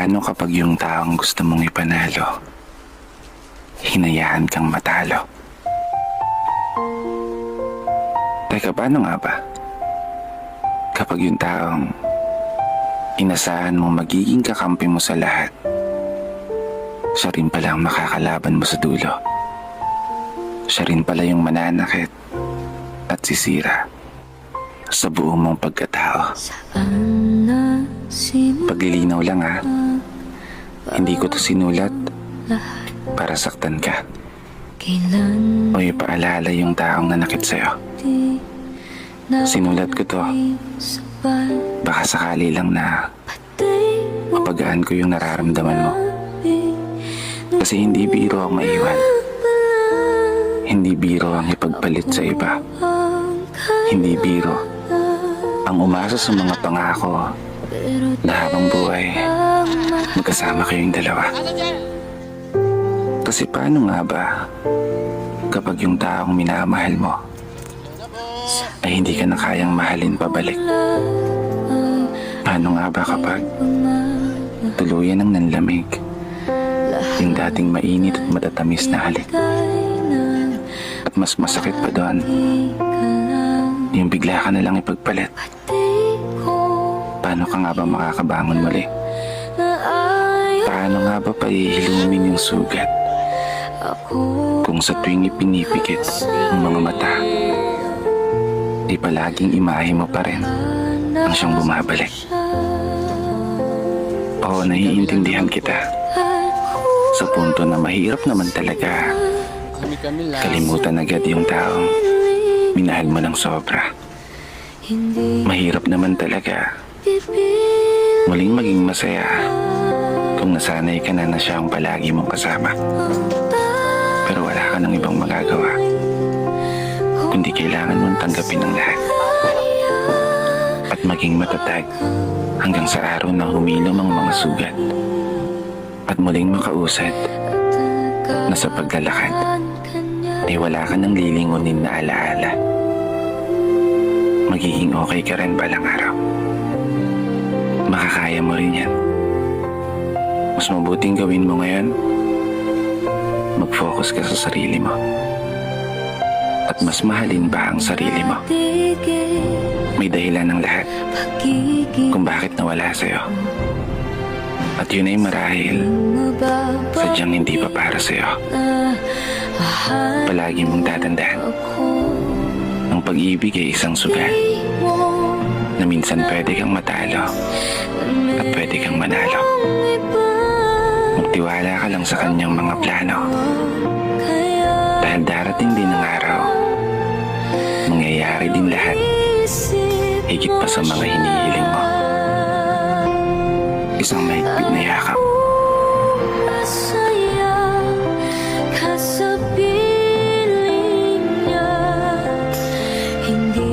Paano kapag yung taong gusto mong ipanalo, hinayaan kang matalo? Teka, paano nga ba? Kapag yung taong inasahan mong magiging kakampi mo sa lahat, siya rin pala ang makakalaban mo sa dulo. Siya rin pala yung mananakit at sisira sa buong mong pagkatao. Paglilinaw lang ha, hindi ko to sinulat para saktan ka o ipaalala yung taong nanakit sa'yo. Sinulat ko to baka sakali lang na mapagaan ko yung nararamdaman mo. Kasi hindi biro ang maiwan, hindi biro ang ipagpalit sa iba, hindi biro ang umasa sa mga pangako na habang buhay magkasama kayong dalawa. Kasi paano nga ba kapag yung taong minamahal mo ay hindi ka na kayang mahalin pabalik? Paano nga ba kapag tuluyan ng nanlamig yung dating mainit at matatamis na halik? At mas masakit pa doon, yung bigla ka na lang ipagpalit. Paano ka nga ba makakabangon muli? Paano nga ba paihilumin yung sugat kung sa tuwing ipinipikit ang mga mata, di palaging imahe mo pa rin ang siyang bumabalik? Oo, naiintindihan kita sa punto na mahirap naman talaga kalimutan agad yung taong minahal mo ng sobra. Mahirap naman talaga muling maging masaya kung nasanay ka na siya ang palagi mong kasama. Pero wala ka ng ibang magagawa kundi kailangan mong tanggapin ang lahat at maging matatag hanggang sa araw na humilom ang mga sugat at muling makausad na sa paglalakad ay wala ka ng lilingunin na alaala. Magiging okay ka rin balang araw. Makakaya mo rin yan. Mas mabuting gawin mo ngayon, mag-focus ka sa sarili mo at mas mahalin pa ang sarili mo. May dahilan ng lahat kung bakit nawala sa'yo. At yun ay marahil sadyang hindi pa para sa'yo. Palagi mong tatandaan, ang pag-ibig ay isang sugal na minsan pwede kang matalo at pwede kang manalo. Magtiwala ka lang sa kanyang mga plano dahil darating din ang araw, mangyayari din lahat higit pa sa mga hinihiling mo. Isang mahigpit na yakap, Hindi